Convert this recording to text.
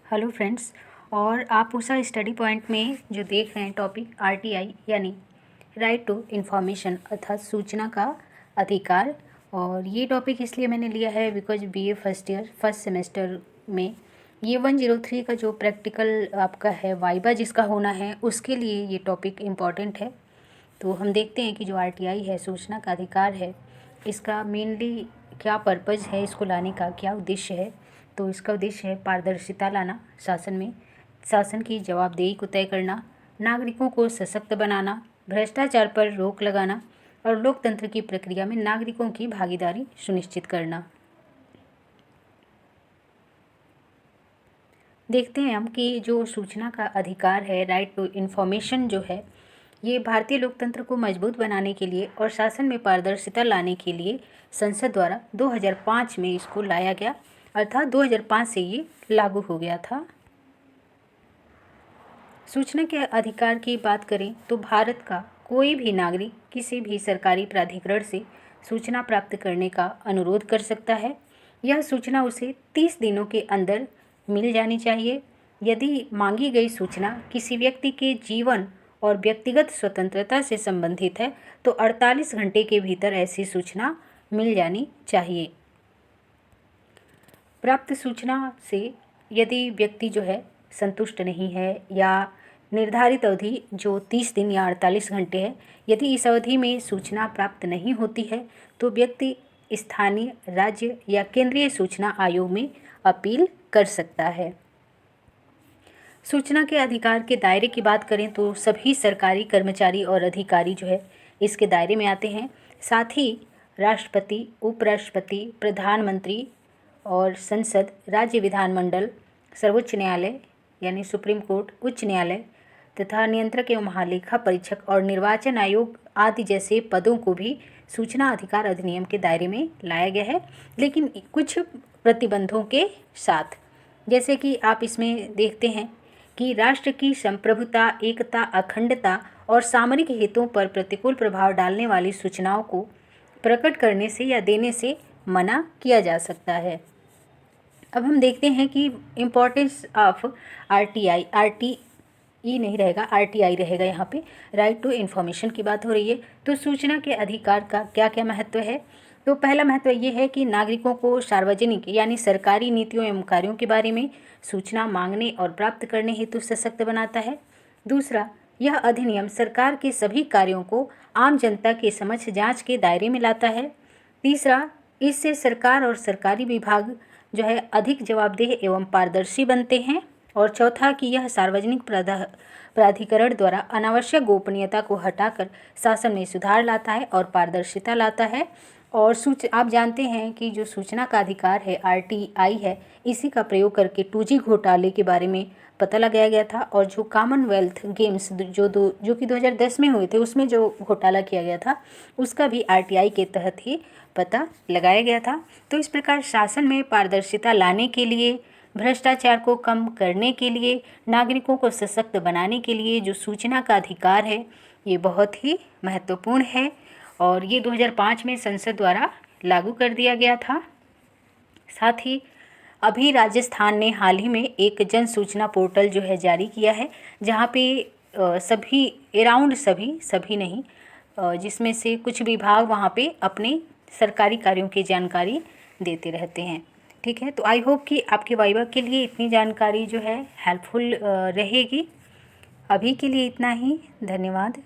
Hello friends. और आप Usha study point में जो देख रहे हैं टॉपिक आरटीआई यानी राइट टू इन्फॉर्मेशन अर्थात सूचना का अधिकार। और ये टॉपिक इसलिए मैंने लिया है because BA first year first semester में ये 103 का जो प्रैक्टिकल आपका है वाइबा जिसका होना है उसके लिए ये टॉपिक इम्पॉर्टेंट है। तो हम देखते हैं कि जो आरटीआई है सूचना का अधिकार है इसका मेनली क्या पर्पज़ है, इसको लाने का क्या उद्देश्य है। तो इसका उद्देश्य है पारदर्शिता लाना शासन में, शासन की जवाबदेही को तय करना, नागरिकों को सशक्त बनाना, भ्रष्टाचार पर रोक लगाना और लोकतंत्र की प्रक्रिया में नागरिकों की भागीदारी सुनिश्चित करना। देखते हैं हम कि जो सूचना का अधिकार है राइट टू इन्फॉर्मेशन जो है ये भारतीय लोकतंत्र को मजबूत बनाने के लिए और शासन में पारदर्शिता लाने के लिए संसद द्वारा 2005 में इसको लाया गया, अर्थात 2005 से ये लागू हो गया था। सूचना के अधिकार की बात करें तो भारत का कोई भी नागरिक किसी भी सरकारी प्राधिकरण से सूचना प्राप्त करने का अनुरोध कर सकता है। यह सूचना उसे 30 दिनों के अंदर मिल जानी चाहिए। यदि मांगी गई सूचना किसी व्यक्ति के जीवन और व्यक्तिगत स्वतंत्रता से संबंधित है तो 48 घंटे के भीतर ऐसी सूचना मिल जानी चाहिए। प्राप्त सूचना से यदि व्यक्ति जो है संतुष्ट नहीं है या निर्धारित अवधि जो 30 दिन या 48 घंटे है, यदि इस अवधि में सूचना प्राप्त नहीं होती है तो व्यक्ति स्थानीय, राज्य या केंद्रीय सूचना आयोग में अपील कर सकता है। सूचना के अधिकार के दायरे की बात करें तो सभी सरकारी कर्मचारी और अधिकारी जो है इसके दायरे में आते हैं। साथ ही राष्ट्रपति, उपराष्ट्रपति, प्रधानमंत्री और संसद, राज्य विधानमंडल, सर्वोच्च न्यायालय यानी सुप्रीम कोर्ट, उच्च न्यायालय तथा नियंत्रक एवं महालेखा परीक्षक और निर्वाचन आयोग आदि जैसे पदों को भी सूचना अधिकार अधिनियम के दायरे में लाया गया है, लेकिन कुछ प्रतिबंधों के साथ। जैसे कि आप इसमें देखते हैं कि राष्ट्र की संप्रभुता, एकता, अखंडता और सामरिक हितों पर प्रतिकूल प्रभाव डालने वाली सूचनाओं को प्रकट करने से या देने से मना किया जा सकता है। अब हम देखते हैं कि इम्पोर्टेंस ऑफ आरटीआई, आरटीई नहीं रहेगा, आरटीआई रहेगा। यहाँ पे राइट टू इन्फॉर्मेशन की बात हो रही है। तो सूचना के अधिकार का क्या क्या महत्व है? तो पहला महत्व ये है कि नागरिकों को सार्वजनिक यानी सरकारी नीतियों एवं कार्यों के बारे में सूचना मांगने और प्राप्त करने हेतु सशक्त बनाता है। दूसरा, यह अधिनियम सरकार के सभी कार्यों को आम जनता के समक्ष जांच के दायरे में लाता है। तीसरा, इससे सरकार और सरकारी विभाग जो है अधिक जवाबदेह एवं पारदर्शी बनते हैं। और चौथा कि यह सार्वजनिक प्राधिकरण द्वारा अनावश्यक गोपनीयता को हटाकर शासन में सुधार लाता है और पारदर्शिता लाता है। और आप जानते हैं कि जो सूचना का अधिकार है आरटीआई है, इसी का प्रयोग करके 2G घोटाले के बारे में पता लगाया गया था। और जो कॉमनवेल्थ गेम्स जो कि 2010 में हुए थे उसमें जो घोटाला किया गया था उसका भी आरटीआई के तहत ही पता लगाया गया था। तो इस प्रकार शासन में पारदर्शिता लाने के लिए, भ्रष्टाचार को कम करने के लिए, नागरिकों को सशक्त बनाने के लिए जो सूचना का अधिकार है ये बहुत ही महत्वपूर्ण है। और ये 2005 में संसद द्वारा लागू कर दिया गया था। साथ ही अभी राजस्थान ने हाल ही में एक जन सूचना पोर्टल जो है जारी किया है, जहाँ पे सभी अराउंड सभी नहीं, जिसमें से कुछ विभाग वहाँ पे अपने सरकारी कार्यों की जानकारी देते रहते हैं। ठीक है, तो आई होप कि आपके वाइवा के लिए इतनी जानकारी जो है हेल्पफुल रहेगी। अभी के लिए इतना ही, धन्यवाद।